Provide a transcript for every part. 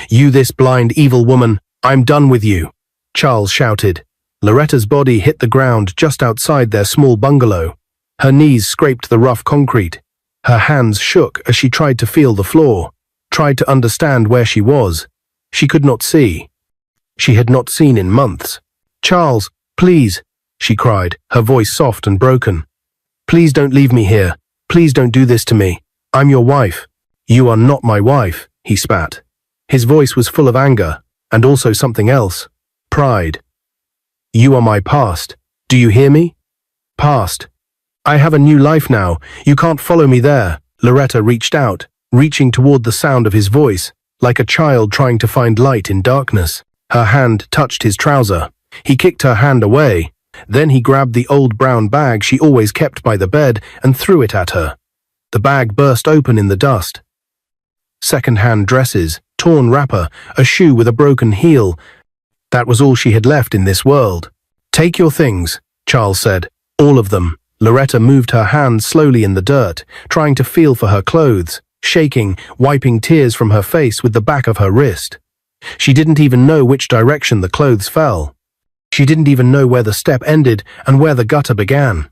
You this blind, evil woman, I'm done with you, Charles shouted. Loretta's body hit the ground just outside their small bungalow. Her knees scraped the rough concrete. Her hands shook as she tried to feel the floor, tried to understand where she was. She could not see. She had not seen in months. Charles, please, she cried, her voice soft and broken. Please don't leave me here. Please don't do this to me. I'm your wife. You are not my wife, he spat. His voice was full of anger, and also something else. Pride. You are my past. Do you hear me? Past. I have a new life now. You can't follow me there. Loretta reached out, reaching toward the sound of his voice, like a child trying to find light in darkness. Her hand touched his trouser. He kicked her hand away. Then he grabbed the old brown bag she always kept by the bed and threw it at her. The bag burst open in the dust. Second-hand dresses, torn wrapper, a shoe with a broken heel. That was all she had left in this world. Take your things, Charles said. All of them. Loretta moved her hands slowly in the dirt, trying to feel for her clothes, shaking, wiping tears from her face with the back of her wrist. She didn't even know which direction the clothes fell. She didn't even know where the step ended and where the gutter began.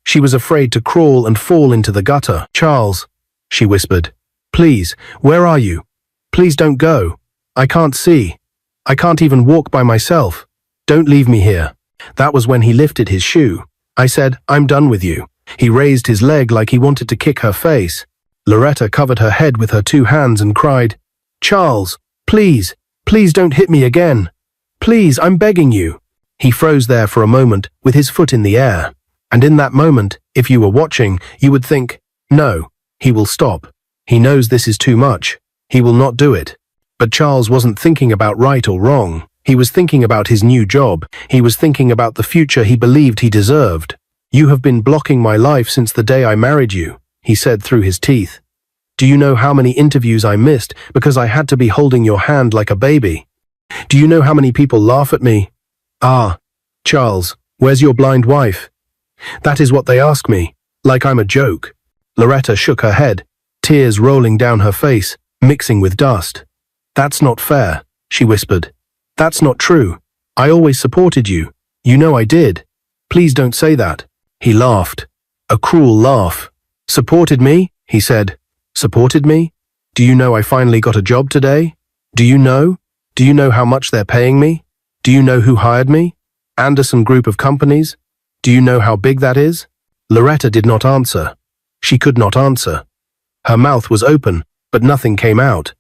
She was afraid to crawl and fall into the gutter. Charles, she whispered, please, where are you? Please don't go. I can't see. I can't even walk by myself. Don't leave me here. That was when he lifted his shoe. I said, I'm done with you. He raised his leg like he wanted to kick her face. Loretta covered her head with her two hands and cried, Charles, please, please don't hit me again. Please, I'm begging you. He froze there for a moment with his foot in the air. And in that moment, if you were watching, you would think, no, he will stop. He knows this is too much. He will not do it. But Charles wasn't thinking about right or wrong. He was thinking about his new job. He was thinking about the future he believed he deserved. You have been blocking my life since the day I married you, he said through his teeth. Do you know how many interviews I missed because I had to be holding your hand like a baby? Do you know how many people laugh at me? Ah, Charles, where's your blind wife? That is what they ask me, like I'm a joke. Loretta shook her head, tears rolling down her face, mixing with dust. That's not fair, she whispered. That's not true. I always supported you. You know I did. Please don't say that. He laughed. A cruel laugh. Supported me? He said. Supported me? Do you know I finally got a job today? Do you know? Do you know how much they're paying me? Do you know who hired me? Anderson Group of Companies? Do you know how big that is? Loretta did not answer. She could not answer. Her mouth was open, but nothing came out.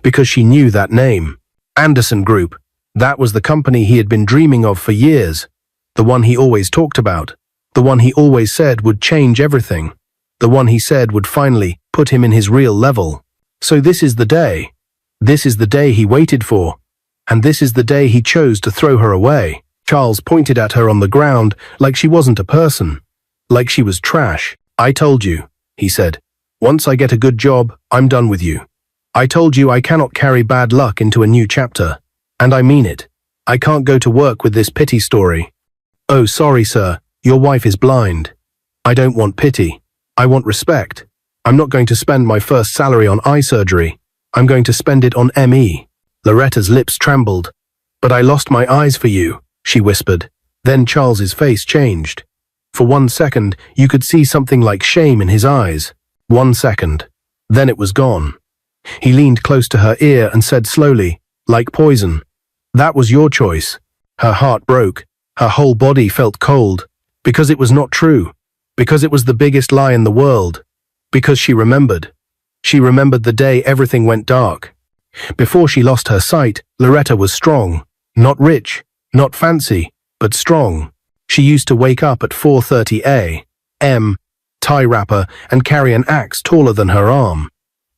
Because she knew that name. Anderson Group. That was the company he had been dreaming of for years. The one he always talked about. The one he always said would change everything. The one he said would finally put him in his real level. So this is the day. This is the day he waited for. And this is the day he chose to throw her away. Charles pointed at her on the ground like she wasn't a person. Like she was trash. I told you, he said. Once I get a good job, I'm done with you. I told you I cannot carry bad luck into a new chapter. And I mean it. I can't go to work with this pity story. Oh, sorry, sir. Your wife is blind. I don't want pity. I want respect. I'm not going to spend my first salary on eye surgery. I'm going to spend it on ME. Loretta's lips trembled. But I lost my eyes for you, she whispered. Then Charles's face changed. For 1 second, you could see something like shame in his eyes. 1 second. Then it was gone. He leaned close to her ear and said slowly, like poison, that was your choice. Her heart broke. Her whole body felt cold. Because it was not true. Because it was the biggest lie in the world. Because she remembered. She remembered the day everything went dark. Before she lost her sight, Loretta was strong. Not rich, not fancy, but strong. She used to wake up at 4:30 a.m., tie wrapper, and carry an axe taller than her arm.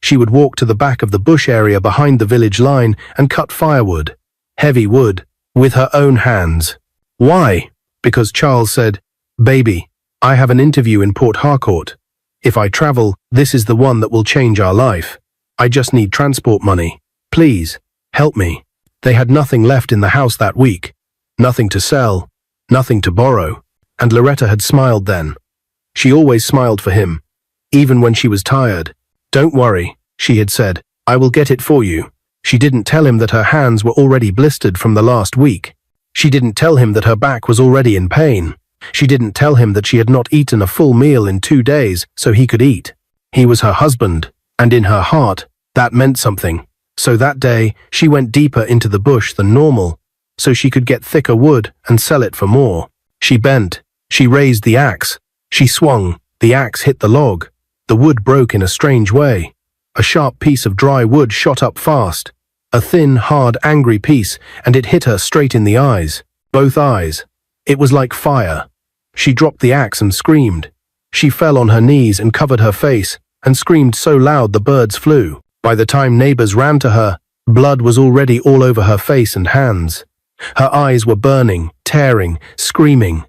She would walk to the back of the bush area behind the village line and cut firewood, heavy wood, with her own hands. Why? Because Charles said, baby, I have an interview in Port Harcourt. If I travel, this is the one that will change our life. I just need transport money. Please, help me. They had nothing left in the house that week. Nothing to sell, nothing to borrow. And Loretta had smiled then. She always smiled for him, even when she was tired. Don't worry, she had said, I will get it for you. She didn't tell him that her hands were already blistered from the last week. She didn't tell him that her back was already in pain. She didn't tell him that she had not eaten a full meal in 2 days so he could eat. He was her husband, and in her heart, that meant something. So that day, she went deeper into the bush than normal, so she could get thicker wood and sell it for more. She bent. She raised the axe. She swung. The axe hit the log. The wood broke in a strange way. A sharp piece of dry wood shot up fast. A thin, hard, angry piece, and it hit her straight in the eyes. Both eyes. It was like fire. She dropped the axe and screamed. She fell on her knees and covered her face, and screamed so loud the birds flew. By the time neighbors ran to her, blood was already all over her face and hands. Her eyes were burning, tearing, screaming.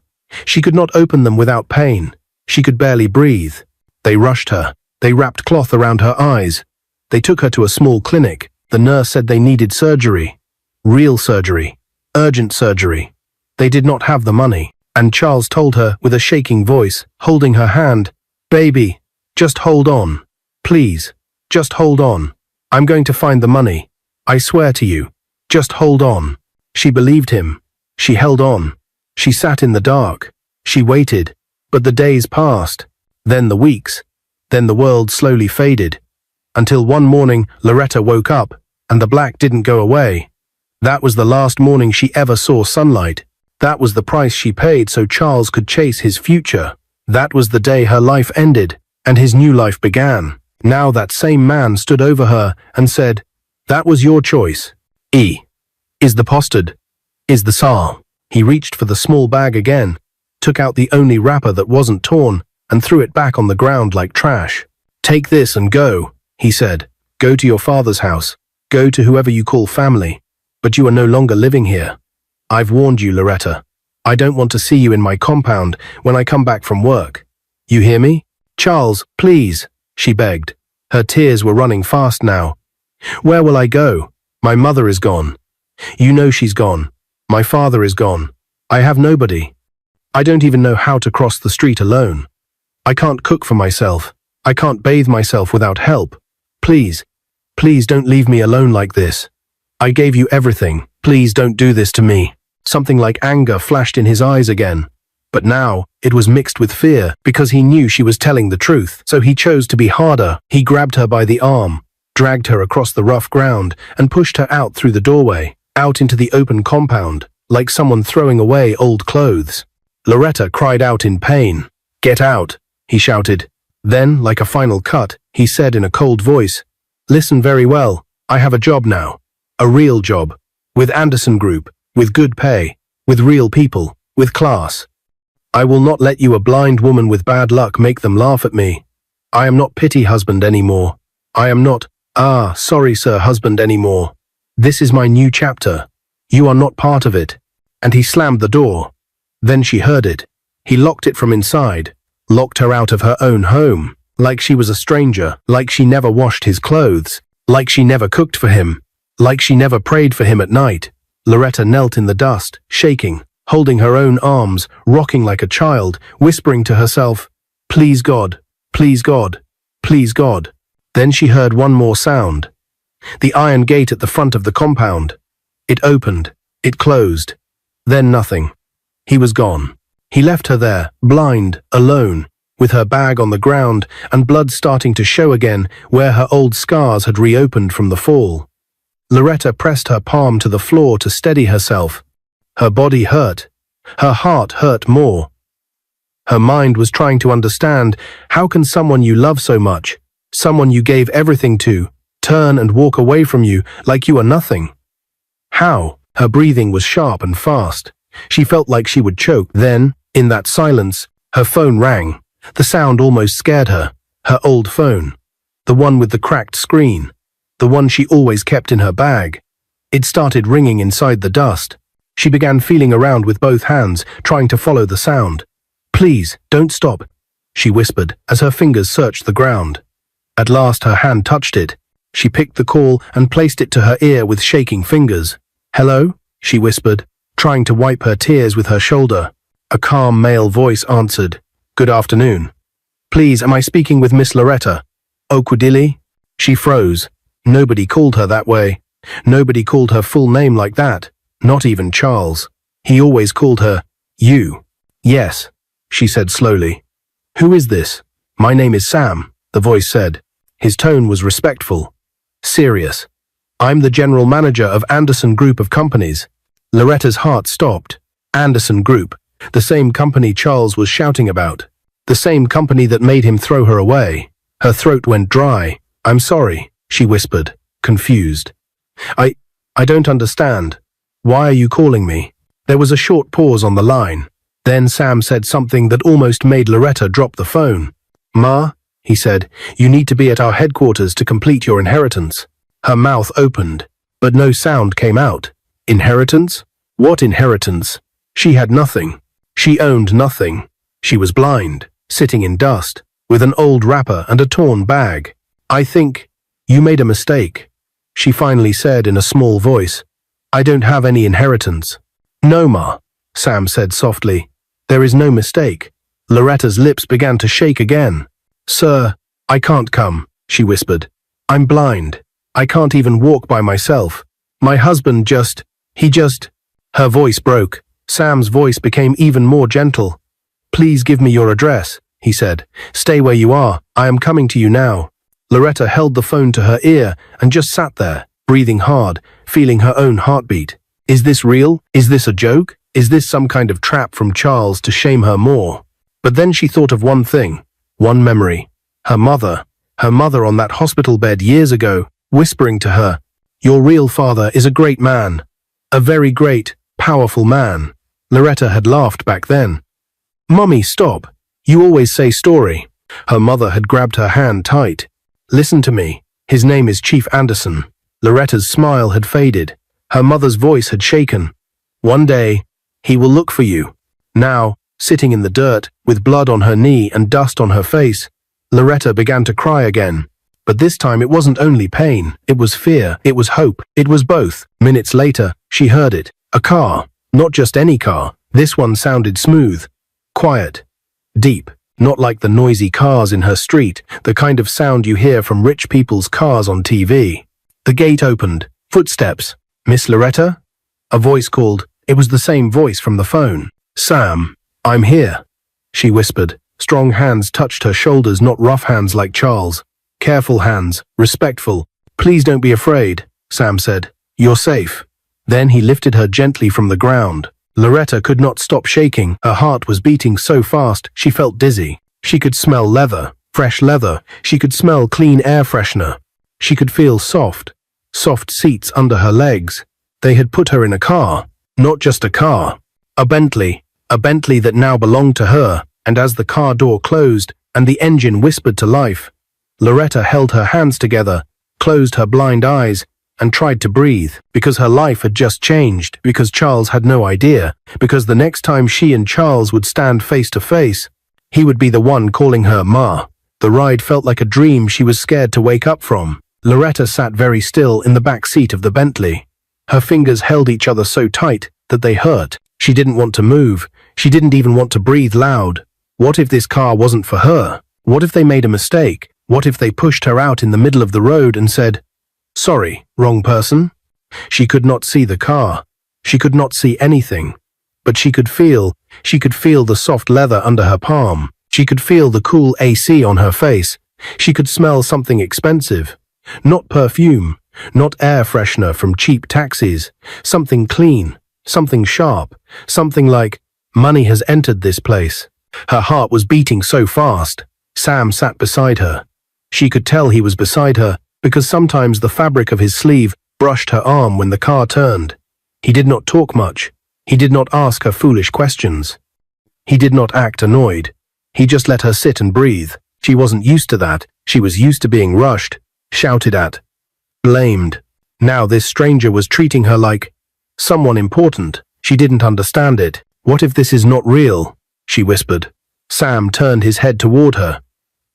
She could not open them without pain. She could barely breathe. They rushed her. They wrapped cloth around her eyes. They took her to a small clinic. The nurse said they needed surgery. Real surgery. Urgent surgery. They did not have the money. And Charles told her with a shaking voice, holding her hand, "Baby, just hold on. Please, just hold on. I'm going to find the money. I swear to you. Just hold on." She believed him. She held on. She sat in the dark. She waited. But the days passed. Then the weeks. Then the world slowly faded. Until one morning, Loretta woke up, and the black didn't go away. That was the last morning she ever saw sunlight. That was the price she paid so Charles could chase his future. That was the day her life ended, and his new life began. Now that same man stood over her and said, "That was your choice. Is the postard. Is the Tsar." He reached for the small bag again, took out the only wrapper that wasn't torn, and threw it back on the ground like trash. "Take this and go," he said. "Go to your father's house. Go to whoever you call family. But you are no longer living here. I've warned you, Loretta. I don't want to see you in my compound when I come back from work. You hear me? Charles, please," she begged. Her tears were running fast now. "Where will I go? My mother is gone. You know she's gone. My father is gone. I have nobody. I don't even know how to cross the street alone. I can't cook for myself. I can't bathe myself without help. Please, please don't leave me alone like this. I gave you everything. Please don't do this to me." Something like anger flashed in his eyes again. But now, it was mixed with fear, because he knew she was telling the truth, so he chose to be harder. He grabbed her by the arm, dragged her across the rough ground, and pushed her out through the doorway, out into the open compound, like someone throwing away old clothes. Loretta cried out in pain. "Get out," he shouted. Then, like a final cut, he said in a cold voice, "Listen very well. I have a job now. A real job. With Anderson Group. With good pay. With real people. With class. I will not let you, a blind woman with bad luck, make them laugh at me. I am not pity husband anymore. I am not, sorry sir husband anymore. This is my new chapter. You are not part of it." And he slammed the door. Then she heard it. He locked it from inside, locked her out of her own home, like she was a stranger, like she never washed his clothes, like she never cooked for him, like she never prayed for him at night. Loretta knelt in the dust, shaking, holding her own arms, rocking like a child, whispering to herself, "Please God, please God, please God." Then she heard one more sound. The iron gate at the front of the compound. It opened, it closed, then nothing. He was gone. He left her there, blind, alone, with her bag on the ground and blood starting to show again where her old scars had reopened from the fall. Loretta pressed her palm to the floor to steady herself. Her body hurt. Her heart hurt more. Her mind was trying to understand, how can someone you love so much, someone you gave everything to, turn and walk away from you like you are nothing? How? Her breathing was sharp and fast. She felt like she would choke. Then, in that silence, her phone rang. The sound almost scared her. Her old phone. The one with the cracked screen. The one she always kept in her bag. It started ringing inside the dust. She began feeling around with both hands, trying to follow the sound. "Please, don't stop," she whispered as her fingers searched the ground. At last her hand touched it. She picked the call and placed it to her ear with shaking fingers. "Hello?" she whispered, trying to wipe her tears with her shoulder. A calm male voice answered. "Good afternoon. Please, am I speaking with Miss Loretta Okwudili?" She froze. Nobody called her that way. Nobody called her full name like that, not even Charles. He always called her, you. Yes, she said slowly. Who is this? My name is Sam, the voice said. His tone was respectful. Serious. I'm the general manager of Anderson Group of Companies. Loretta's heart stopped. Anderson Group, the same company Charles was shouting about. The same company that made him throw her away. Her throat went dry. I'm sorry, she whispered, confused. I don't understand. Why are you calling me? There was a short pause on the line. Then Sam said something that almost made Loretta drop the phone. Ma, he said, you need to be at our headquarters to complete your inheritance. Her mouth opened, but no sound came out. Inheritance? What inheritance? She had nothing. She owned nothing. She was blind, sitting in dust, with an old wrapper and a torn bag. I think you made a mistake, she finally said in a small voice. I don't have any inheritance. No, Ma, Sam said softly. There is no mistake. Loretta's lips began to shake again. Sir, I can't come, she whispered. I'm blind. I can't even walk by myself. My husband Her voice broke. Sam's voice became even more gentle. Please give me your address, he said. Stay where you are. I am coming to you now. Loretta held the phone to her ear and just sat there, breathing hard, feeling her own heartbeat. Is this real? Is this a joke? Is this some kind of trap from Charles to shame her more? But then she thought of one thing, one memory. Her mother on that hospital bed years ago, whispering to her, your real father is a great man. A very great, powerful man. Loretta had laughed back then. Mummy, stop. You always say story. Her mother had grabbed her hand tight. Listen to me. His name is Chief Anderson. Loretta's smile had faded. Her mother's voice had shaken. One day, he will look for you. Now, sitting in the dirt, with blood on her knee and dust on her face, Loretta began to cry again. But this time it wasn't only pain, it was fear, it was hope, it was both. Minutes later, she heard it. A car. Not just any car. This one sounded smooth. Quiet. Deep. Not like the noisy cars in her street, the kind of sound you hear from rich people's cars on TV. The gate opened. Footsteps. Miss Loretta? A voice called. It was the same voice from the phone. Sam, I'm here, she whispered. Strong hands touched her shoulders, not rough hands like Charles. Careful hands, respectful. Please don't be afraid, Sam said. You're safe. Then he lifted her gently from the ground. Loretta could not stop shaking. Her heart was beating so fast, she felt dizzy. She could smell leather, fresh leather. She could smell clean air freshener. She could feel soft seats under her legs. They had put her in a car, not just a car. A Bentley that now belonged to her, and as the car door closed and the engine whispered to life, Loretta held her hands together, closed her blind eyes, and tried to breathe, because her life had just changed, because Charles had no idea, because the next time she and Charles would stand face to face, he would be the one calling her Ma. The ride felt like a dream she was scared to wake up from. Loretta sat very still in the back seat of the Bentley. Her fingers held each other so tight that they hurt. She didn't want to move. She didn't even want to breathe loud. What if this car wasn't for her? What if they made a mistake? What if they pushed her out in the middle of the road and said, sorry, wrong person? She could not see the car. She could not see anything. But she could feel the soft leather under her palm. She could feel the cool AC on her face. She could smell something expensive. Not perfume, not air freshener from cheap taxis. Something clean, something sharp, something like, money has entered this place. Her heart was beating so fast. Sam sat beside her. She could tell he was beside her, because sometimes the fabric of his sleeve brushed her arm when the car turned. He did not talk much. He did not ask her foolish questions. He did not act annoyed. He just let her sit and breathe. She wasn't used to that. She was used to being rushed, shouted at, blamed. Now this stranger was treating her like someone important. She didn't understand it. What if this is not real? She whispered. Sam turned his head toward her.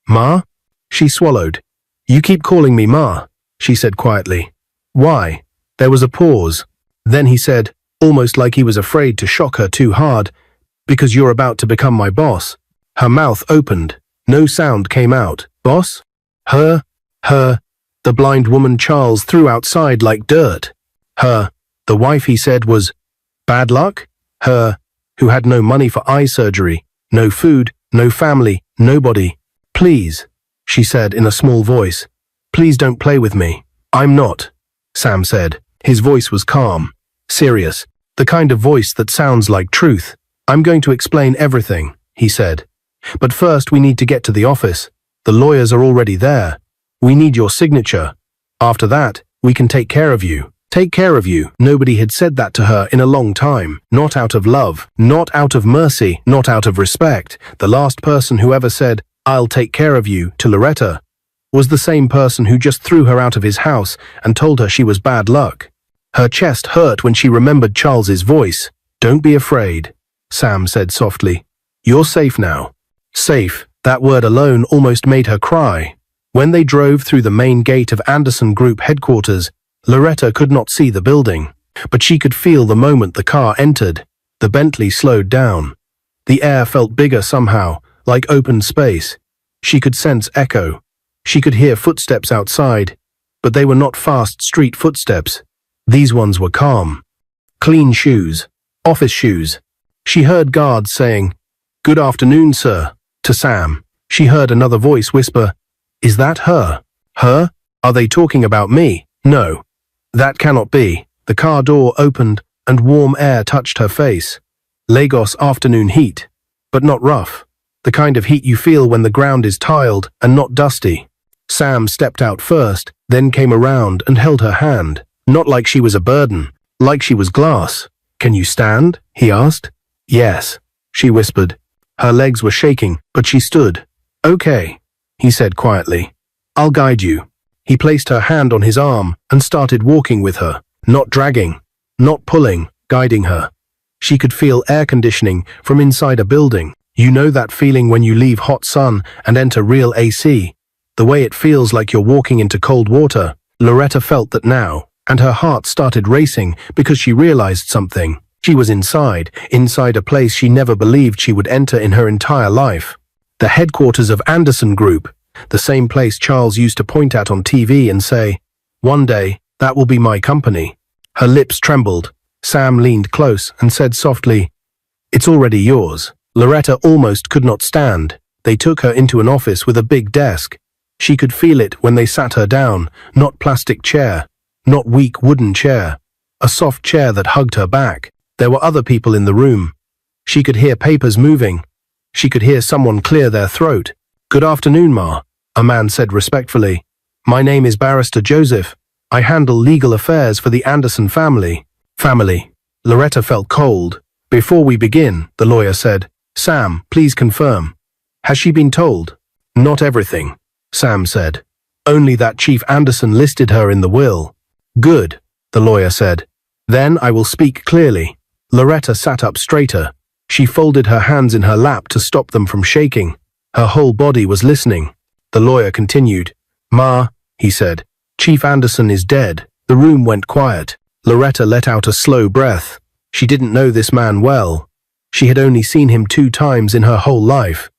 Ma? She swallowed. You keep calling me Ma, she said quietly. Why? There was a pause. Then he said, almost like he was afraid to shock her too hard, because you're about to become my boss. Her mouth opened. No sound came out. Boss? Her. The blind woman Charles threw outside like dirt. The wife he said was bad luck? Her, who had no money for eye surgery, no food, no family, nobody. Please, she said in a small voice. Please don't play with me. I'm not, Sam said. His voice was calm, serious, the kind of voice that sounds like truth. I'm going to explain everything, he said. But first we need to get to the office. The lawyers are already there. We need your signature. After that, we can take care of you. Take care of you. Nobody had said that to her in a long time. Not out of love, not out of mercy, not out of respect. The last person who ever said, I'll take care of you, to Loretta, was the same person who just threw her out of his house and told her she was bad luck. Her chest hurt when she remembered Charles's voice. Don't be afraid, Sam said softly. You're safe now. Safe, that word alone almost made her cry. When they drove through the main gate of Anderson Group headquarters, Loretta could not see the building, but she could feel the moment the car entered. The Bentley slowed down. The air felt bigger somehow, like open space. She could sense echo. She could hear footsteps outside, but they were not fast street footsteps. These ones were calm. Clean shoes. Office shoes. She heard guards saying, Good afternoon, sir, to Sam. She heard another voice whisper, Is that her? Her? Are they talking about me? No. That cannot be. The car door opened and warm air touched her face. Lagos afternoon heat, but not rough. The kind of heat you feel when the ground is tiled and not dusty. Sam stepped out first, then came around and held her hand. Not like she was a burden, like she was glass. Can you stand? He asked. Yes, she whispered. Her legs were shaking, but she stood. Okay, he said quietly. I'll guide you. He placed her hand on his arm and started walking with her, not dragging, not pulling, guiding her. She could feel air conditioning from inside a building. You know that feeling when you leave hot sun and enter real AC? The way it feels like you're walking into cold water. Loretta felt that now, and her heart started racing because she realized something. She was inside a place she never believed she would enter in her entire life. The headquarters of Anderson Group, the same place Charles used to point at on TV and say, One day, that will be my company. Her lips trembled. Sam leaned close and said softly, It's already yours. Loretta almost could not stand. They took her into an office with a big desk. She could feel it when they sat her down, not plastic chair, not weak wooden chair, a soft chair that hugged her back. There were other people in the room. She could hear papers moving. She could hear someone clear their throat. Good afternoon, Ma, a man said respectfully. My name is Barrister Joseph. I handle legal affairs for the Anderson family. Family. Loretta felt cold. Before we begin, the lawyer said, Sam, please confirm. Has she been told? Not everything, Sam said. Only that Chief Anderson listed her in the will. Good, the lawyer said. Then I will speak clearly. Loretta sat up straighter. She folded her hands in her lap to stop them from shaking. Her whole body was listening. The lawyer continued. Ma, he said, Chief Anderson is dead. The room went quiet. Loretta let out a slow breath. She didn't know this man well. She had only seen him 2 times in her whole life.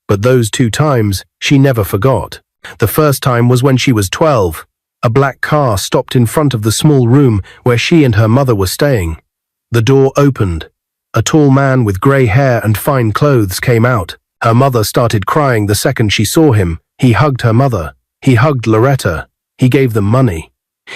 But those 2 times she never forgot. The first time was when she was 12. A black car stopped in front of the small room where she and her mother were staying. The door opened. A tall man with grey hair and fine clothes came out. Her mother started crying the second she saw him. He hugged her mother. He hugged Loretta. He gave them money.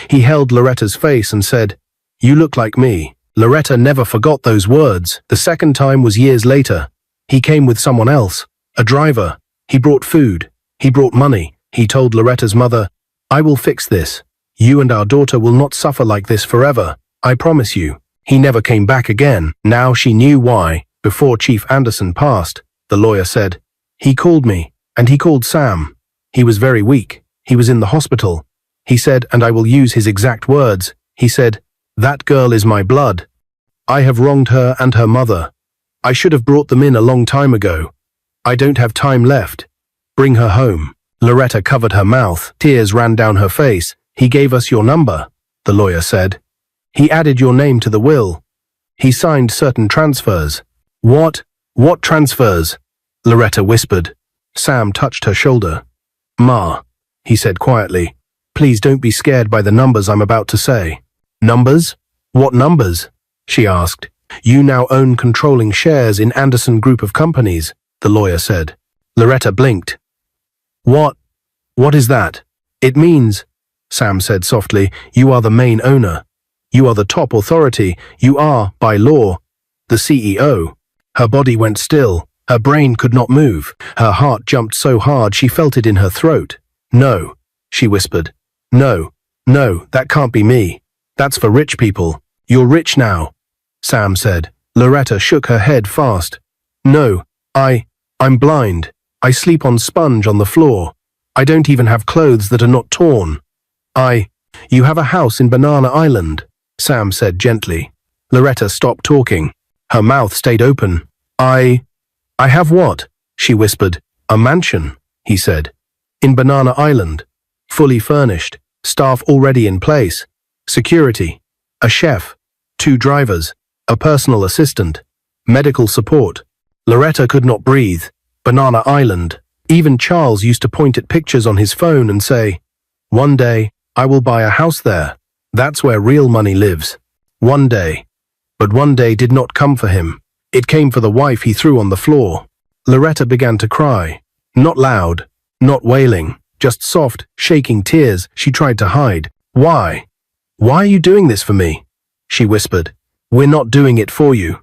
He held Loretta's face and said, You look like me. Loretta never forgot those words. The second time was years later. He came with someone else, a driver. He brought food. He brought money. He told Loretta's mother, I will fix this. You and our daughter will not suffer like this forever. I promise you. He never came back again. Now she knew why. Before Chief Anderson passed, the lawyer said, He called me, and he called Sam. He was very weak. He was in the hospital. He said, and I will use his exact words, he said, That girl is my blood. I have wronged her and her mother. I should have brought them in a long time ago. I don't have time left. Bring her home. Loretta covered her mouth. Tears ran down her face. He gave us your number, the lawyer said. He added your name to the will. He signed certain transfers. What? What transfers? Loretta whispered. Sam touched her shoulder. Ma, he said quietly, Please don't be scared by the numbers I'm about to say. Numbers? What numbers? She asked. You now own controlling shares in Anderson Group of Companies, the lawyer said. Loretta blinked. What? What is that? It means, Sam said softly, you are the main owner. You are the top authority. You are, by law, the CEO. Her body went still. Her brain could not move. Her heart jumped so hard she felt it in her throat. No, she whispered. No, that can't be me. That's for rich people. You're rich now, Sam said. Loretta shook her head fast. No, I'm blind. I sleep on sponge on the floor. I don't even have clothes that are not torn. You have a house in Banana Island, Sam said gently. Loretta stopped talking. Her mouth stayed open. I have what? She whispered. A mansion, he said. In Banana Island. Fully furnished. Staff already in place. Security. A chef. 2 drivers. A personal assistant. Medical support. Loretta could not breathe. Banana Island. Even Charles used to point at pictures on his phone and say, one day, I will buy a house there. That's where real money lives. One day. But one day did not come for him. It came for the wife he threw on the floor. Loretta began to cry. Not loud, not wailing, just soft, shaking tears she tried to hide. Why? Why are you doing this for me? She whispered. We're not doing it for you,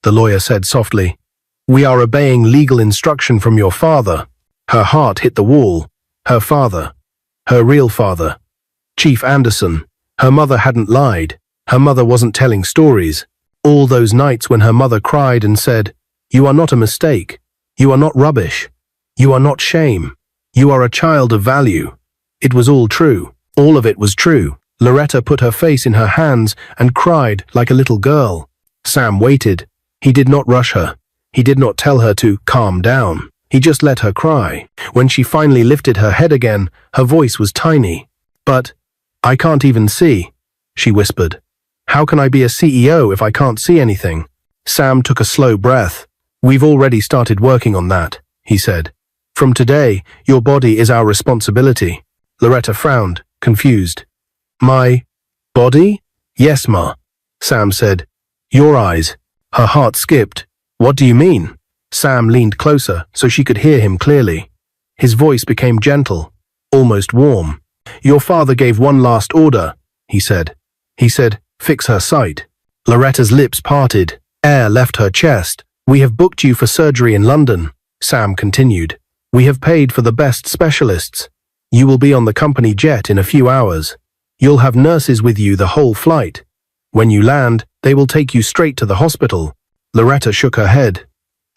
the lawyer said softly. We are obeying legal instruction from your father. Her heart hit the wall. Her father. Her real father. Chief Anderson. Her mother hadn't lied. Her mother wasn't telling stories. All those nights when her mother cried and said, you are not a mistake. You are not rubbish. You are not shame. You are a child of value. It was all true. All of it was true. Loretta put her face in her hands and cried like a little girl. Sam waited. He did not rush her. He did not tell her to calm down. He just let her cry. When she finally lifted her head again, her voice was tiny. But, I can't even see, she whispered. How can I be a CEO if I can't see anything? Sam took a slow breath. We've already started working on that, he said. From today, your body is our responsibility. Loretta frowned, confused. My body? Yes, Ma, Sam said. Your eyes. Her heart skipped. What do you mean? Sam leaned closer so she could hear him clearly. His voice became gentle, almost warm. Your father gave one last order, he said. He said, fix her sight. Loretta's lips parted. Air left her chest. We have booked you for surgery in London, Sam continued. We have paid for the best specialists. You will be on the company jet in a few hours. You'll have nurses with you the whole flight. When you land, they will take you straight to the hospital. Loretta shook her head.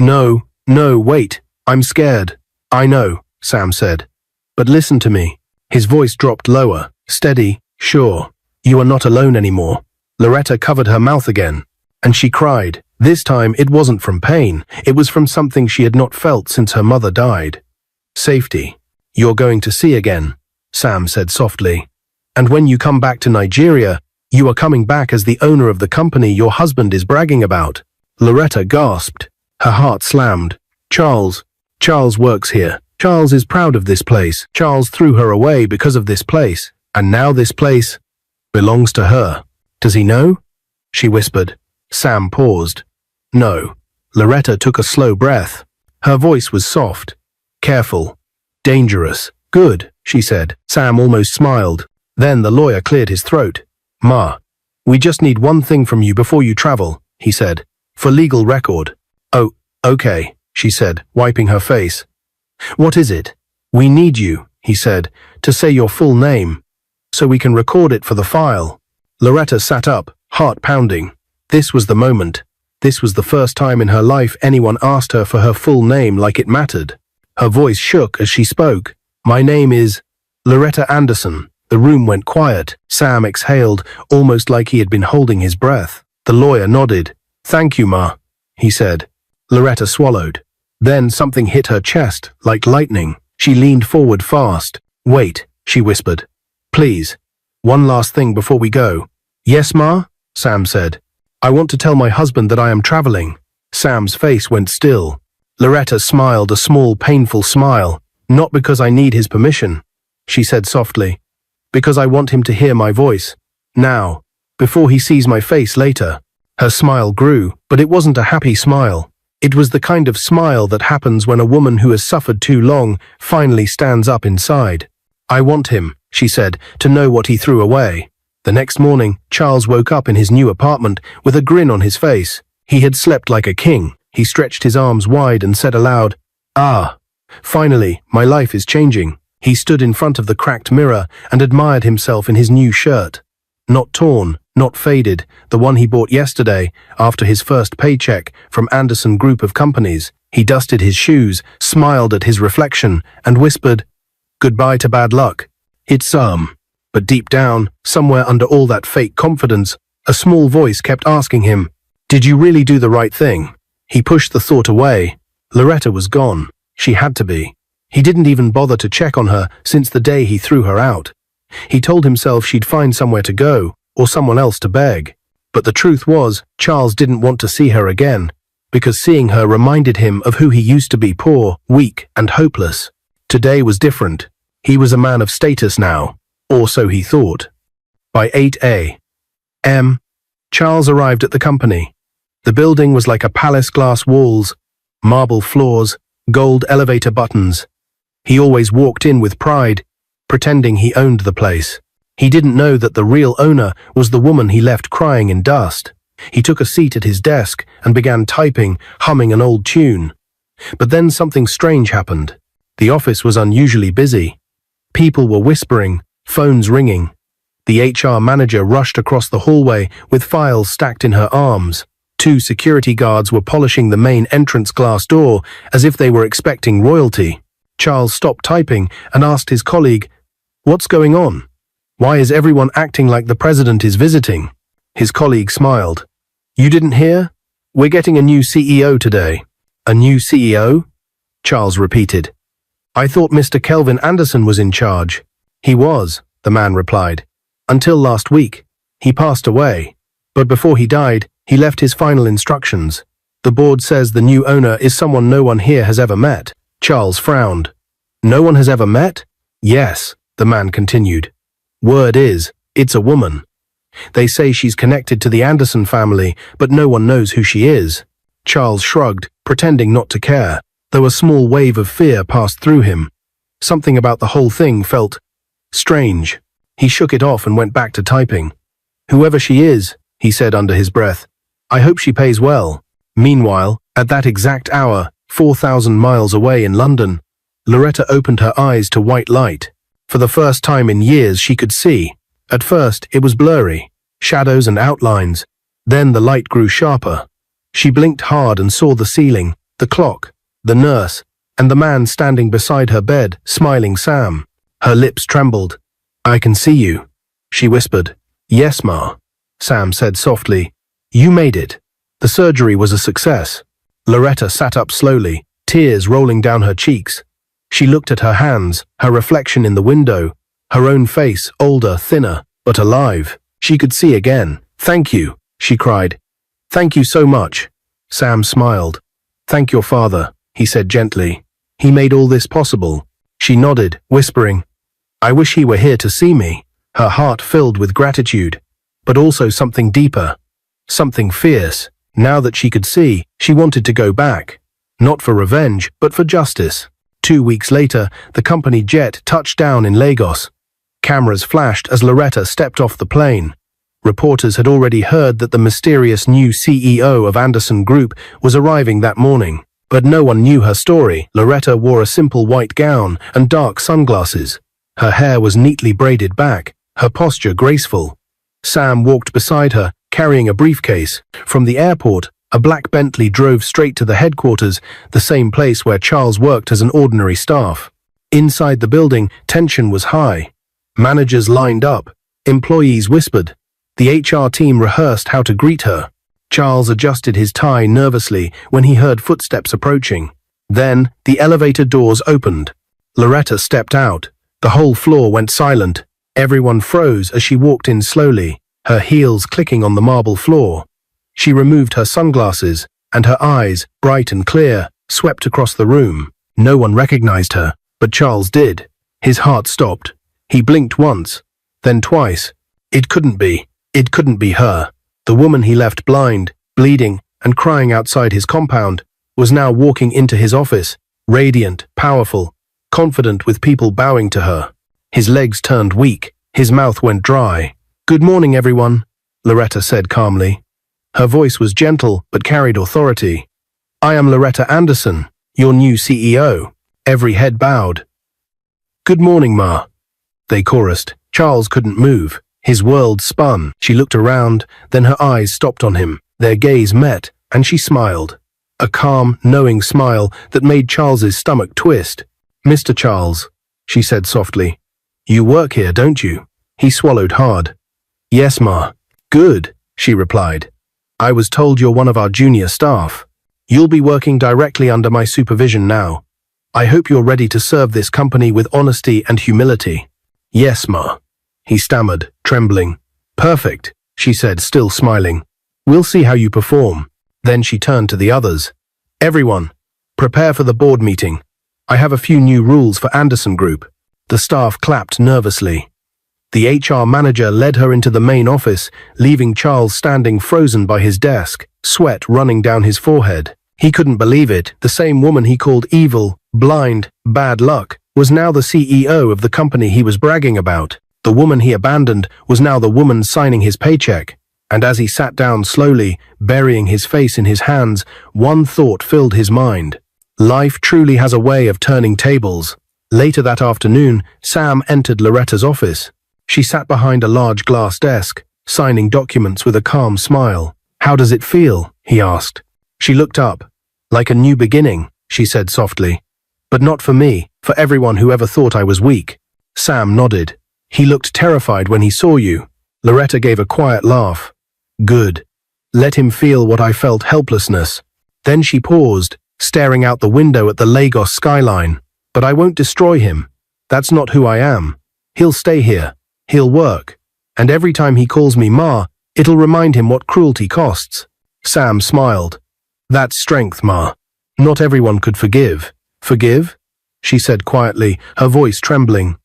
No, wait, I'm scared. I know, Sam said. But listen to me. His voice dropped lower, steady, sure. You are not alone anymore. Loretta covered her mouth again, and she cried. This time it wasn't from pain, it was from something she had not felt since her mother died. Safety. You're going to see again, Sam said softly. And when you come back to Nigeria, you are coming back as the owner of the company your husband is bragging about. Loretta gasped. Her heart slammed. Charles works here. Charles is proud of this place. Charles threw her away because of this place. And now this place belongs to her. Does he know? She whispered. Sam paused. No. Loretta took a slow breath. Her voice was soft. Careful. Dangerous. Good, she said. Sam almost smiled. Then the lawyer cleared his throat. Ma, we just need one thing from you before you travel, he said. For legal record. Oh, okay, she said, wiping her face. What is it? We need you, he said, to say your full name, so we can record it for the file. Loretta sat up, heart pounding. This was the moment. This was the first time in her life anyone asked her for her full name like it mattered. Her voice shook as she spoke. My name is Loretta Anderson. The room went quiet. Sam exhaled, almost like he had been holding his breath. The lawyer nodded. Thank you, Ma, he said. Loretta swallowed. Then something hit her chest, like lightning. She leaned forward fast. Wait, she whispered. Please. One last thing before we go. Yes, Ma? Sam said. I want to tell my husband that I am traveling. Sam's face went still. Loretta smiled a small, painful smile. Not because I need his permission, she said softly, Because I want him to hear my voice. Now. Before he sees my face later. Her smile grew, but it wasn't a happy smile. It was the kind of smile that happens when a woman who has suffered too long finally stands up inside. I want him, she said, to know what he threw away. The next morning, Charles woke up in his new apartment with a grin on his face. He had slept like a king. He stretched his arms wide and said aloud, "Ah, finally, my life is changing." He stood in front of the cracked mirror and admired himself in his new shirt. Not torn, not faded, the one he bought yesterday after his first paycheck from Anderson Group of Companies. He dusted his shoes, smiled at his reflection, and whispered, "Goodbye to bad luck." It's But deep down, somewhere under all that fake confidence, a small voice kept asking him, "Did you really do the right thing?" He pushed the thought away. Loretta was gone. She had to be. He didn't even bother to check on her since the day he threw her out. He told himself she'd find somewhere to go, or someone else to beg. But the truth was, Charles didn't want to see her again, because seeing her reminded him of who he used to be: poor, weak, and hopeless. Today was different. He was a man of status now, or so he thought. By 8 a.m., Charles arrived at the company. The building was like a palace: glass walls, marble floors, gold elevator buttons. He always walked in with pride, pretending he owned the place. He didn't know that the real owner was the woman he left crying in dust. He took a seat at his desk and began typing, humming an old tune. But then something strange happened. The office was unusually busy. People were whispering, phones ringing. The HR manager rushed across the hallway with files stacked in her arms. 2 security guards were polishing the main entrance glass door as if they were expecting royalty. Charles stopped typing and asked his colleague, "What's going on? Why is everyone acting like the president is visiting?" His colleague smiled. "You didn't hear? We're getting a new CEO today." "A new CEO?" Charles repeated. "I thought Mr. Kelvin Anderson was in charge." "He was," the man replied. "Until last week. He passed away. But before he died, he left his final instructions. The board says the new owner is someone no one here has ever met." Charles frowned. "No one has ever met?" "Yes," the man continued. "Word is, it's a woman. They say she's connected to the Anderson family, but no one knows who she is." Charles shrugged, pretending not to care, though a small wave of fear passed through him. Something about the whole thing felt strange. He shook it off and went back to typing. "Whoever she is," he said under his breath, "I hope she pays well." Meanwhile, at that exact hour, 4,000 miles away in London, Loretta opened her eyes to white light. For the first time in years she could see. At first, it was blurry, shadows and outlines. Then the light grew sharper. She blinked hard and saw the ceiling, the clock, the nurse, and the man standing beside her bed, smiling Sam. Her lips trembled. "I can see you," she whispered. "Yes, Ma," Sam said softly. "You made it. The surgery was a success." Loretta sat up slowly, tears rolling down her cheeks. She looked at her hands, her reflection in the window, her own face, older, thinner, but alive. She could see again. "Thank you," she cried. "Thank you so much." Sam smiled. "Thank your father," he said gently. "He made all this possible." She nodded, whispering, "I wish he were here to see me." Her heart filled with gratitude, but also something deeper, something fierce. Now that she could see, she wanted to go back. Not for revenge, but for justice. 2 weeks later, the company jet touched down in Lagos. Cameras flashed as Loretta stepped off the plane. Reporters had already heard that the mysterious new CEO of Anderson Group was arriving that morning. But no one knew her story. Loretta wore a simple white gown and dark sunglasses. Her hair was neatly braided back, her posture graceful. Sam walked beside her, carrying a briefcase. From the airport, a black Bentley drove straight to the headquarters, the same place where Charles worked as an ordinary staff. Inside the building, tension was high. Managers lined up. Employees whispered. The HR team rehearsed how to greet her. Charles adjusted his tie nervously when he heard footsteps approaching. Then, the elevator doors opened. Loretta stepped out. The whole floor went silent. Everyone froze as she walked in slowly, her heels clicking on the marble floor. She removed her sunglasses, and her eyes, bright and clear, swept across the room. No one recognized her, but Charles did. His heart stopped. He blinked once, then twice. It couldn't be. It couldn't be her. The woman he left blind, bleeding, and crying outside his compound was now walking into his office, radiant, powerful, confident with people bowing to her. His legs turned weak, his mouth went dry. "Good morning, everyone," Loretta said calmly. Her voice was gentle but carried authority. "I am Loretta Anderson, your new CEO." Every head bowed. "Good morning, Ma," they chorused. Charles couldn't move. His world spun. She looked around, then her eyes stopped on him. Their gaze met, and she smiled. A calm, knowing smile that made Charles's stomach twist. "Mr. Charles," she said softly. "You work here, don't you?" He swallowed hard. "Yes, Ma." "Good," she replied. "I was told you're one of our junior staff. You'll be working directly under my supervision now. I hope you're ready to serve this company with honesty and humility." "Yes, Ma," he stammered, trembling. "Perfect," she said, still smiling. "We'll see how you perform." Then she turned to the others. "Everyone, prepare for the board meeting. I have a few new rules for Anderson Group." The staff clapped nervously. The HR manager led her into the main office, leaving Charles standing frozen by his desk, sweat running down his forehead. He couldn't believe it. The same woman he called evil, blind, bad luck, was now the CEO of the company he was bragging about. The woman he abandoned was now the woman signing his paycheck. And as he sat down slowly, burying his face in his hands, one thought filled his mind. Life truly has a way of turning tables. Later that afternoon, Sam entered Loretta's office. She sat behind a large glass desk, signing documents with a calm smile. "How does it feel?" he asked. She looked up. "Like a new beginning," she said softly. "But not for me, for everyone who ever thought I was weak." Sam nodded. "He looked terrified when he saw you." Loretta gave a quiet laugh. "Good. Let him feel what I felt, helplessness." Then she paused, staring out the window at the Lagos skyline. "But I won't destroy him. That's not who I am. He'll stay here. He'll work. And every time he calls me Ma, it'll remind him what cruelty costs." Sam smiled. "That's strength, Ma. Not everyone could forgive." "Forgive?" she said quietly, her voice trembling.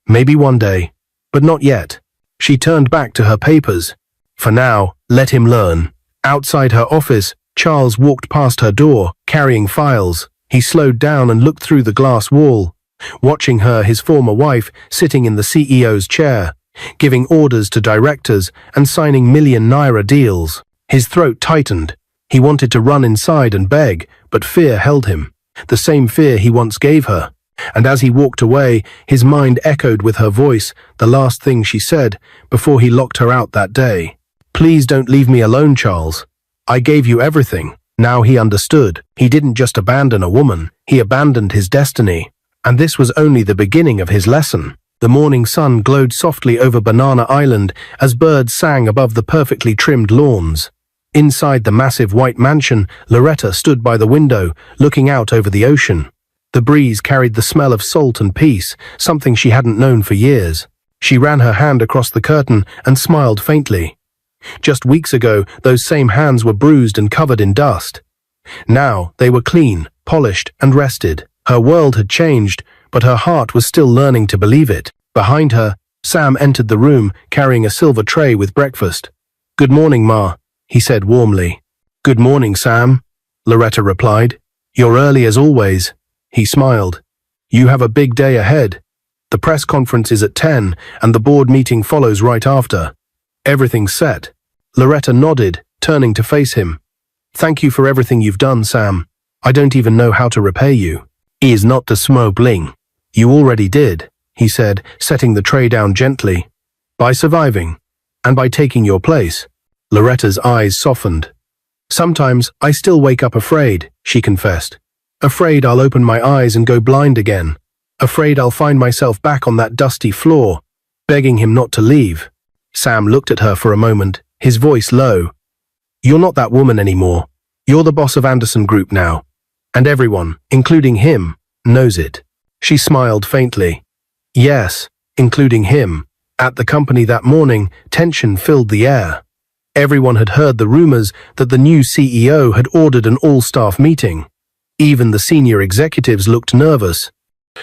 "Maybe one day, but not yet." She turned back to her papers. "For now, let him learn." Outside her office, Charles walked past her door, carrying files. He slowed down and looked through the glass wall, watching her, his former wife, sitting in the CEO's chair, giving orders to directors and signing million-naira deals. His throat tightened. He wanted to run inside and beg, but fear held him, the same fear he once gave her. And as he walked away, his mind echoed with her voice, the last thing she said before he locked her out that day. "Please don't leave me alone, Charles. I gave you everything." Now he understood. He didn't just abandon a woman, he abandoned his destiny. And this was only the beginning of his lesson. The morning sun glowed softly over Banana Island as birds sang above the perfectly trimmed lawns. Inside the massive white mansion, Loretta stood by the window, looking out over the ocean. The breeze carried the smell of salt and peace, something she hadn't known for years. She ran her hand across the curtain and smiled faintly. Just weeks ago, those same hands were bruised and covered in dust. Now, they were clean, polished, and rested. Her world had changed, but her heart was still learning to believe it. Behind her, Sam entered the room, carrying a silver tray with breakfast. "Good morning, Ma," he said warmly. "Good morning, Sam," Loretta replied. "You're early as always." He smiled. "You have a big day ahead. The press conference is at 10, and the board meeting follows right after." "Everything's set." Loretta nodded, turning to face him. "Thank you for everything you've done, Sam. I don't even know how to repay you." "Is not the smo bling." "You already did," he said, setting the tray down gently. "By surviving, and by taking your place." Loretta's eyes softened. "Sometimes I still wake up afraid," she confessed. "Afraid I'll open my eyes and go blind again. Afraid I'll find myself back on that dusty floor, begging him not to leave." Sam looked at her for a moment, his voice low. "You're not that woman anymore. You're the boss of Anderson Group now. And everyone, including him, knows it." She smiled faintly. "Yes, including him." At the company that morning, tension filled the air. Everyone had heard the rumors that the new CEO had ordered an all-staff meeting. Even the senior executives looked nervous.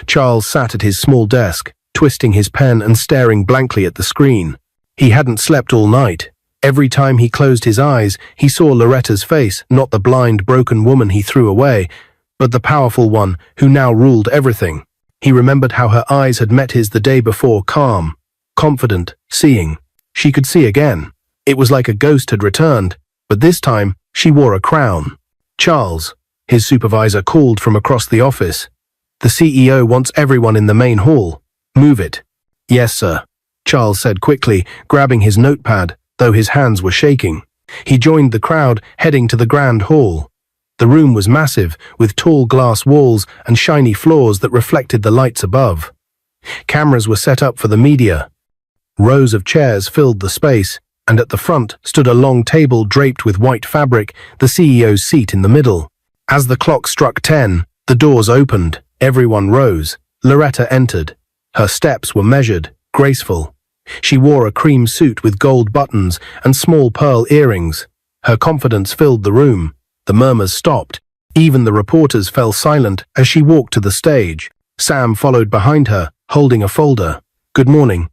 Charles sat at his small desk, twisting his pen and staring blankly at the screen. He hadn't slept all night. Every time he closed his eyes, he saw Loretta's face, not the blind, broken woman he threw away, but the powerful one who now ruled everything. He remembered how her eyes had met his the day before, calm, confident, seeing. She could see again. It was like a ghost had returned, but this time she wore a crown. Charles, his supervisor, called from across the office. The CEO wants everyone in the main hall. Move it. Yes, sir, Charles said quickly, grabbing his notepad, though his hands were shaking. He joined the crowd, heading to the grand hall. The room was massive, with tall glass walls and shiny floors that reflected the lights above. Cameras were set up for the media. Rows of chairs filled the space, and at the front stood a long table draped with white fabric, the CEO's seat in the middle. As the clock struck 10, the doors opened. Everyone rose. Loretta entered. Her steps were measured, graceful. She wore a cream suit with gold buttons and small pearl earrings. Her confidence filled the room. The murmurs stopped. Even the reporters fell silent as she walked to the stage. Sam followed behind her, holding a folder. Good morning,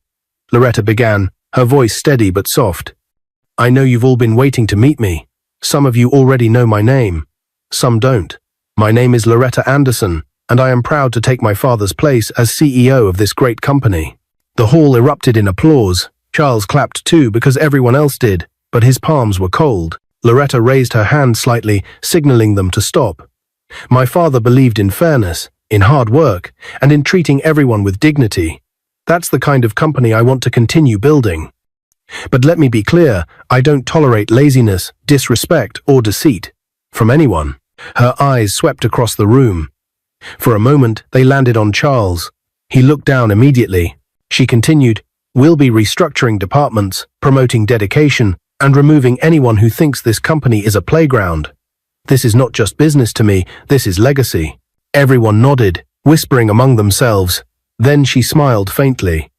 Loretta began, her voice steady but soft. I know you've all been waiting to meet me. Some of you already know my name. Some don't. My name is Loretta Anderson, and I am proud to take my father's place as CEO of this great company. The hall erupted in applause. Charles clapped too because everyone else did, but his palms were cold. Loretta raised her hand slightly, signaling them to stop. My father believed in fairness, in hard work, and in treating everyone with dignity. That's the kind of company I want to continue building. But let me be clear, I don't tolerate laziness, disrespect, or deceit from anyone. Her eyes swept across the room. For a moment, they landed on Charles. He looked down immediately. She continued, We'll be restructuring departments, promoting dedication, and removing anyone who thinks this company is a playground. This is not just business to me, this is legacy. Everyone nodded, whispering among themselves. Then she smiled faintly.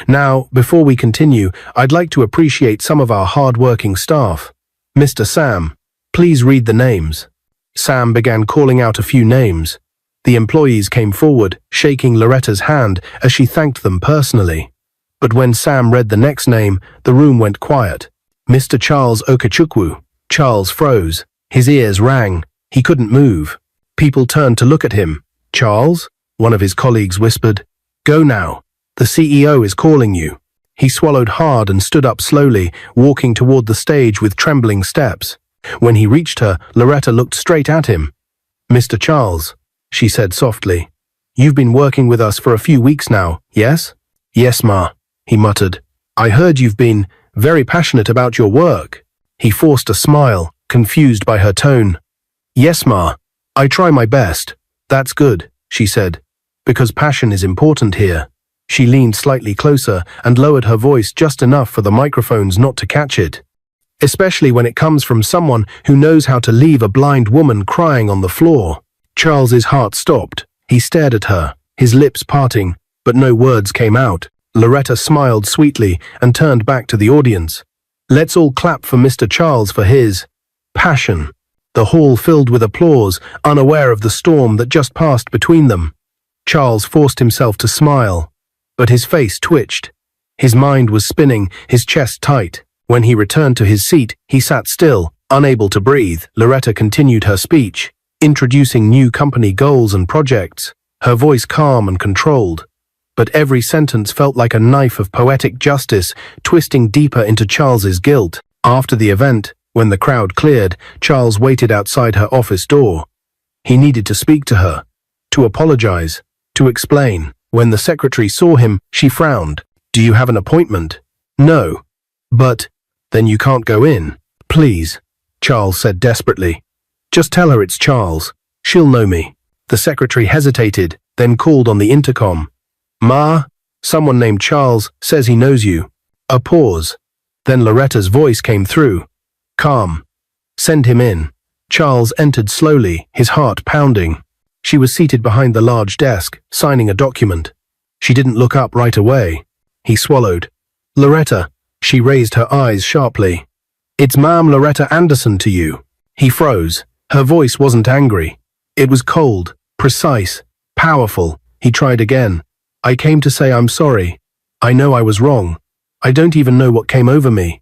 Now, before we continue, I'd like to appreciate some of our hard-working staff. Mr. Sam, please read the names. Sam began calling out a few names. The employees came forward, shaking Loretta's hand as she thanked them personally. But when Sam read the next name, the room went quiet. Mr. Charles Okechukwu. Charles froze. His ears rang. He couldn't move. People turned to look at him. Charles? One of his colleagues whispered. Go now. The CEO is calling you. He swallowed hard and stood up slowly, walking toward the stage with trembling steps. When he reached her, Loretta looked straight at him. Mr. Charles, she said softly. You've been working with us for a few weeks now, yes? Yes, Ma, he muttered. I heard you've been very passionate about your work. He forced a smile, confused by her tone. Yes, Ma, I try my best. That's good, she said, because passion is important here. She leaned slightly closer and lowered her voice just enough for the microphones not to catch it. Especially when it comes from someone who knows how to leave a blind woman crying on the floor. Charles's heart stopped. He stared at her, his lips parting, but no words came out. Loretta smiled sweetly and turned back to the audience. Let's all clap for Mr. Charles for his passion. The hall filled with applause, unaware of the storm that just passed between them. Charles forced himself to smile, but his face twitched. His mind was spinning, his chest tight. When he returned to his seat, he sat still, unable to breathe. Loretta continued her speech, introducing new company goals and projects, her voice calm and controlled. But every sentence felt like a knife of poetic justice, twisting deeper into Charles's guilt. After the event, when the crowd cleared, Charles waited outside her office door. He needed to speak to her, to apologize, to explain. When the secretary saw him, she frowned. Do you have an appointment? No. But, then you can't go in. Please, Charles said desperately. Just tell her it's Charles. She'll know me. The secretary hesitated, then called on the intercom. Ma, someone named Charles says he knows you. A pause. Then Loretta's voice came through. Calm. Send him in. Charles entered slowly, his heart pounding. She was seated behind the large desk, signing a document. She didn't look up right away. He swallowed. Loretta. She raised her eyes sharply. It's Ma'am Loretta Anderson to you. He froze. Her voice wasn't angry. It was cold, precise, powerful. He tried again. I came to say I'm sorry. I know I was wrong. I don't even know what came over me.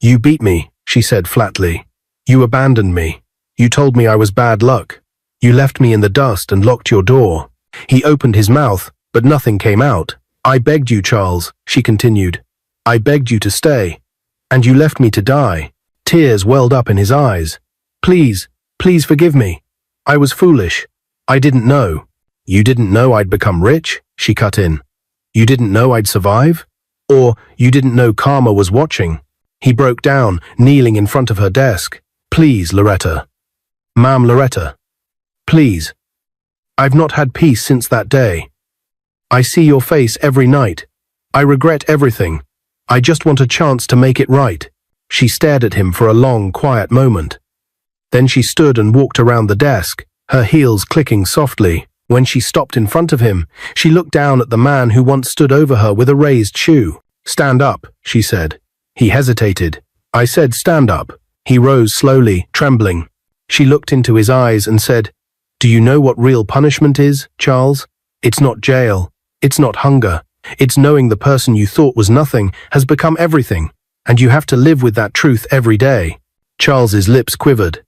You beat me, she said flatly. You abandoned me. You told me I was bad luck. You left me in the dust and locked your door." He opened his mouth, but nothing came out. "I begged you, Charles," she continued. "I begged you to stay. And you left me to die." Tears welled up in his eyes. "Please, please forgive me. I was foolish. I didn't know." "You didn't know I'd become rich?" she cut in. "You didn't know I'd survive? Or you didn't know karma was watching?" He broke down, kneeling in front of her desk. "Please, Loretta. Ma'am Loretta. Please. I've not had peace since that day. I see your face every night. I regret everything. I just want a chance to make it right." She stared at him for a long, quiet moment. Then she stood and walked around the desk, her heels clicking softly. When she stopped in front of him, she looked down at the man who once stood over her with a raised shoe. "Stand up," she said. He hesitated. "I said stand up." He rose slowly, trembling. She looked into his eyes and said, "Do you know what real punishment is, Charles? It's not jail. It's not hunger. It's knowing the person you thought was nothing has become everything, and you have to live with that truth every day." Charles's lips quivered.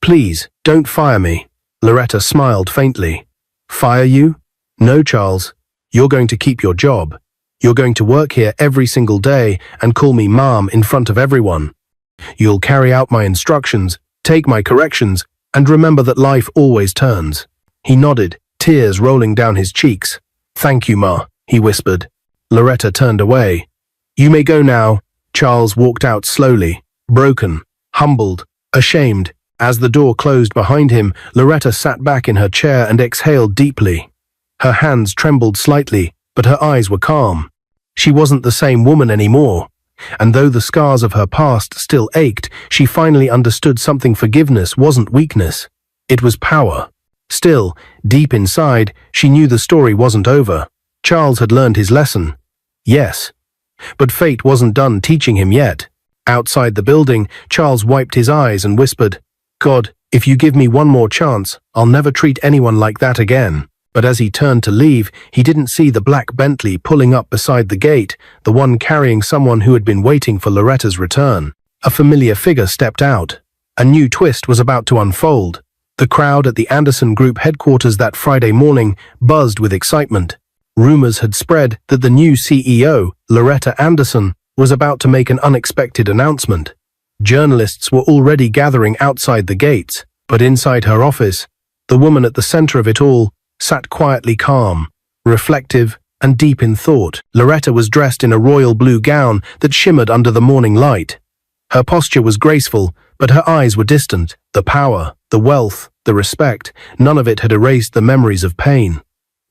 "Please, don't fire me." Loretta smiled faintly. "Fire you? No, Charles. You're going to keep your job. You're going to work here every single day and call me Mom in front of everyone. You'll carry out my instructions, take my corrections, and remember that life always turns." He nodded, tears rolling down his cheeks. "Thank you, Ma," he whispered. Loretta turned away. "You may go now." Charles walked out slowly, broken, humbled, ashamed. As the door closed behind him, Loretta sat back in her chair and exhaled deeply. Her hands trembled slightly, but her eyes were calm. She wasn't the same woman anymore. And though the scars of her past still ached, she finally understood something. Forgiveness wasn't weakness. It was power. Still, deep inside, she knew the story wasn't over. Charles had learned his lesson. Yes. But fate wasn't done teaching him yet. Outside the building, Charles wiped his eyes and whispered, "God, if you give me one more chance, I'll never treat anyone like that again." But as he turned to leave, he didn't see the black Bentley pulling up beside the gate, the one carrying someone who had been waiting for Loretta's return. A familiar figure stepped out. A new twist was about to unfold. The crowd at the Anderson Group headquarters that Friday morning buzzed with excitement. Rumors had spread that the new CEO, Loretta Anderson, was about to make an unexpected announcement. Journalists were already gathering outside the gates, but inside her office, the woman at the center of it all sat quietly calm, reflective, and deep in thought. Loretta was dressed in a royal blue gown that shimmered under the morning light. Her posture was graceful, but her eyes were distant. The power, the wealth, the respect, none of it had erased the memories of pain.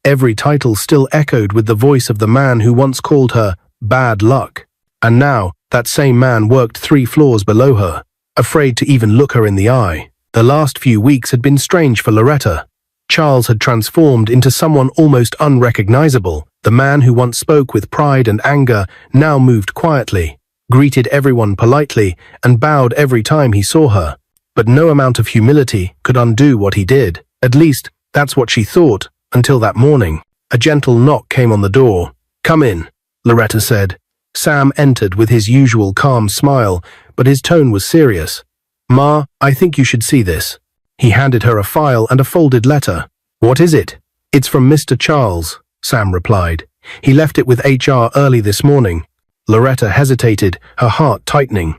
Every title still echoed with the voice of the man who once called her bad luck. And now, that same man worked 3 floors below her, afraid to even look her in the eye. The last few weeks had been strange for Loretta. Charles had transformed into someone almost unrecognizable. The man who once spoke with pride and anger now moved quietly, greeted everyone politely, and bowed every time he saw her. But no amount of humility could undo what he did. At least, that's what she thought, until that morning. A gentle knock came on the door. "Come in," Loretta said. Sam entered with his usual calm smile, but his tone was serious. "Ma, I think you should see this." He handed her a file and a folded letter. "What is it?" "It's from Mr. Charles," Sam replied. "He left it with HR early this morning." Loretta hesitated, her heart tightening.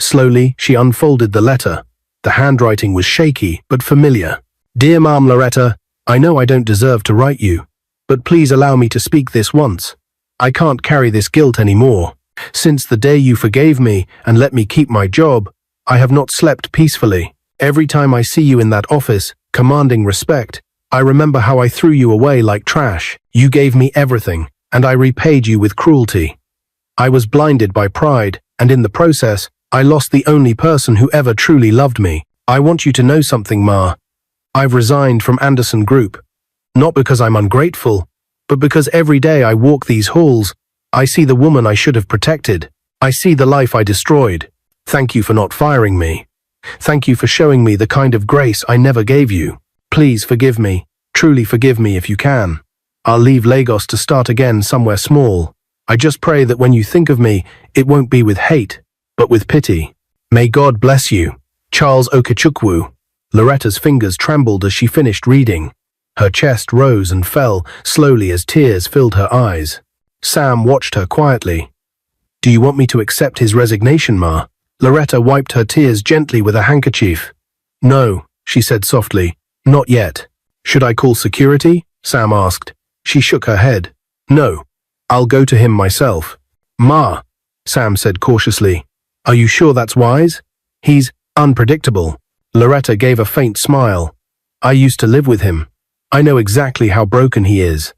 Slowly, she unfolded the letter. The handwriting was shaky, but familiar. "Dear Mom Loretta, I know I don't deserve to write you, but please allow me to speak this once. I can't carry this guilt anymore. Since the day you forgave me and let me keep my job, I have not slept peacefully. Every time I see you in that office, commanding respect, I remember how I threw you away like trash. You gave me everything, and I repaid you with cruelty. I was blinded by pride, and in the process, I lost the only person who ever truly loved me. I want you to know something, Ma. I've resigned from Anderson Group. Not because I'm ungrateful, but because every day I walk these halls, I see the woman I should have protected. I see the life I destroyed. Thank you for not firing me. Thank you for showing me the kind of grace I never gave you. Please forgive me, truly forgive me if you can. I'll leave Lagos to start again somewhere small. I just pray that when you think of me, it won't be with hate, but with pity. May God bless you. Charles Okechukwu. Loretta's fingers trembled as she finished reading. Her chest rose and fell slowly as tears filled her eyes. Sam watched her quietly. Do you want me to accept his resignation, Ma? Loretta wiped her tears gently with a handkerchief. No, she said softly. Not yet. Should I call security? Sam asked. She shook her head. No. I'll go to him myself. Ma, Sam said cautiously. Are you sure that's wise? He's unpredictable. Loretta gave a faint smile. I used to live with him. I know exactly how broken he is.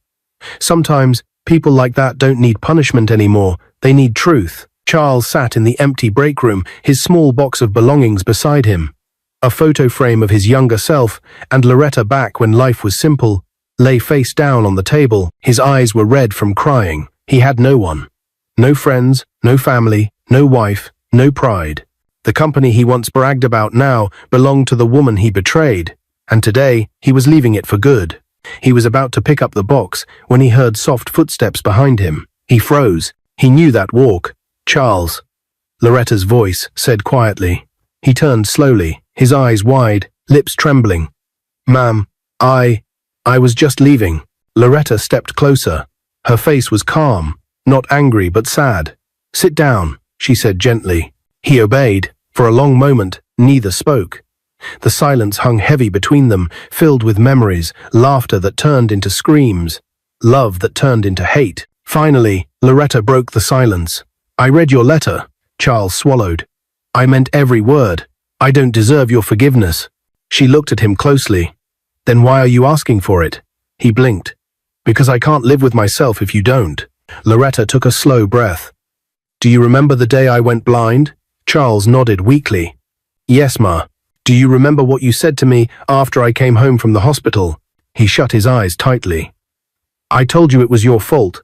Sometimes people like that don't need punishment anymore. They need truth. Charles sat in the empty break room, his small box of belongings beside him. A photo frame of his younger self and Loretta back when life was simple lay face down on the table. His eyes were red from crying. He had no one. No friends, no family, no wife, no pride. The company he once bragged about now belonged to the woman he betrayed, and today he was leaving it for good. He was about to pick up the box when he heard soft footsteps behind him. He froze. He knew that walk. Charles. Loretta's voice said quietly. He turned slowly, his eyes wide, lips trembling. Ma'am, I was just leaving. Loretta stepped closer. Her face was calm, not angry but sad. Sit down, she said gently. He obeyed. For a long moment, neither spoke. The silence hung heavy between them, filled with memories, laughter that turned into screams, love that turned into hate. Finally, Loretta broke the silence. I read your letter. Charles swallowed. I meant every word. I don't deserve your forgiveness. She looked at him closely. Then why are you asking for it? He blinked. Because I can't live with myself if you don't. Loretta took a slow breath. Do you remember the day I went blind? Charles nodded weakly. Yes, Ma. Do you remember what you said to me after I came home from the hospital? He shut his eyes tightly. I told you it was your fault,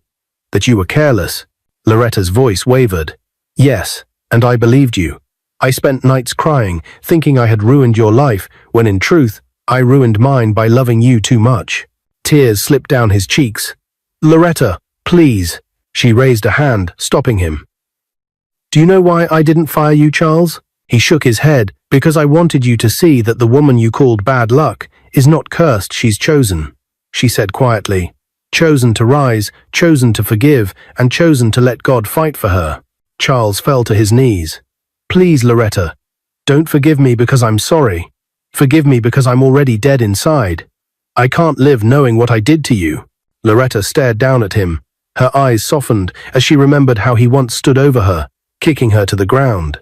that you were careless. Loretta's voice wavered. Yes, and I believed you. I spent nights crying, thinking I had ruined your life, when in truth, I ruined mine by loving you too much. Tears slipped down his cheeks. Loretta, please. She raised a hand, stopping him. Do you know why I didn't fire you, Charles? He shook his head. Because I wanted you to see that the woman you called bad luck is not cursed, she's chosen. She said quietly. Chosen to rise, chosen to forgive, and chosen to let God fight for her. Charles fell to his knees. Please, Loretta, don't forgive me because I'm sorry. Forgive me because I'm already dead inside. I can't live knowing what I did to you. Loretta stared down at him. Her eyes softened as she remembered how he once stood over her, kicking her to the ground.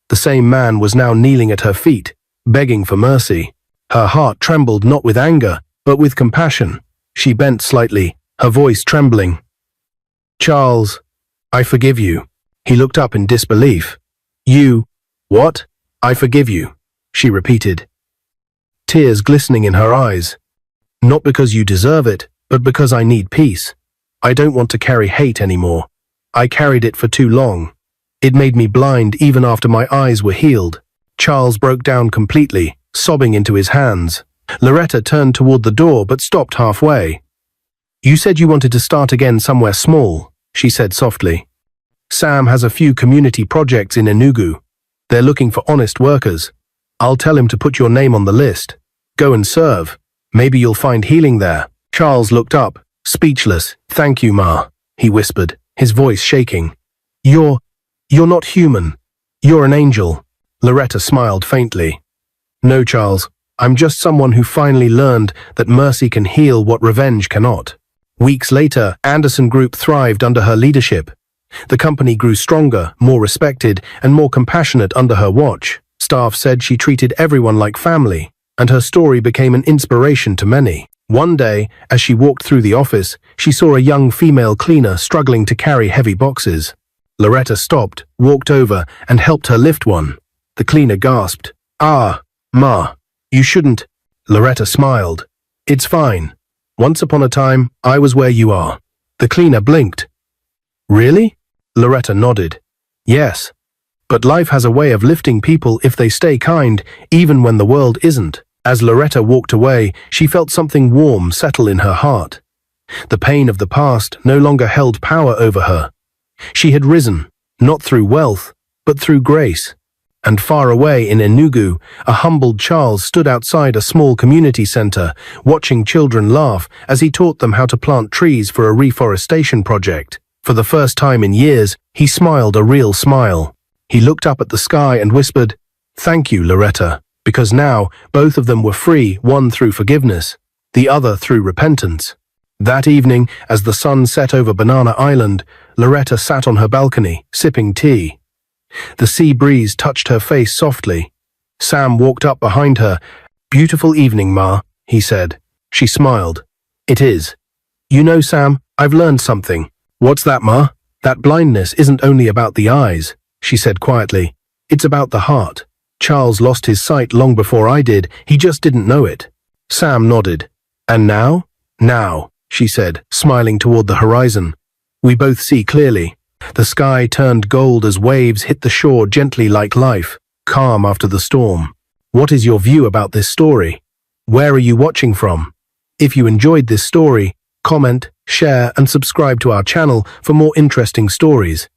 The same man was now kneeling at her feet, begging for mercy. Her heart trembled not with anger, but with compassion. She bent slightly, her voice trembling. Charles, I forgive you. He looked up in disbelief. You, what? I forgive you, she repeated. Tears glistening in her eyes. Not because you deserve it, but because I need peace. I don't want to carry hate anymore. I carried it for too long. It made me blind even after my eyes were healed. Charles broke down completely, sobbing into his hands. Loretta turned toward the door but stopped halfway. You said you wanted to start again somewhere small, she said softly. Sam has a few community projects in Enugu. They're looking for honest workers. I'll tell him to put your name on the list. Go and serve. Maybe you'll find healing there. Charles looked up, speechless. Thank you, Ma, he whispered, his voice shaking. You're not human. You're an angel. Loretta smiled faintly. No, Charles, I'm just someone who finally learned that mercy can heal what revenge cannot. Weeks later, Anderson Group thrived under her leadership. The company grew stronger, more respected, and more compassionate under her watch. Staff said she treated everyone like family, and her story became an inspiration to many. One day, as she walked through the office, she saw a young female cleaner struggling to carry heavy boxes. Loretta stopped, walked over, and helped her lift one. The cleaner gasped. Ah, Ma, you shouldn't. Loretta smiled. It's fine. Once upon a time, I was where you are. The cleaner blinked. Really? Loretta nodded. Yes. But life has a way of lifting people if they stay kind, even when the world isn't. As Loretta walked away, she felt something warm settle in her heart. The pain of the past no longer held power over her. She had risen, not through wealth, but through grace. And far away in Enugu, a humbled Charles stood outside a small community center, watching children laugh as he taught them how to plant trees for a reforestation project. For the first time in years, he smiled a real smile. He looked up at the sky and whispered, "Thank you, Loretta," because now both of them were free, one through forgiveness, the other through repentance. That evening, as the sun set over Banana Island, Loretta sat on her balcony, sipping tea. The sea breeze touched her face softly. Sam walked up behind her. "Beautiful evening, Ma," he said. She smiled. "It is. You know, Sam, I've learned something." "What's that, Ma?" "That blindness isn't only about the eyes," she said quietly. "It's about the heart. Charles lost his sight long before I did. He just didn't know it." Sam nodded. "And now?" "Now," she said, smiling toward the horizon. "We both see clearly." The sky turned gold as waves hit the shore gently like life, calm after the storm. What is your view about this story? Where are you watching from? If you enjoyed this story, comment, share, and subscribe to our channel for more interesting stories.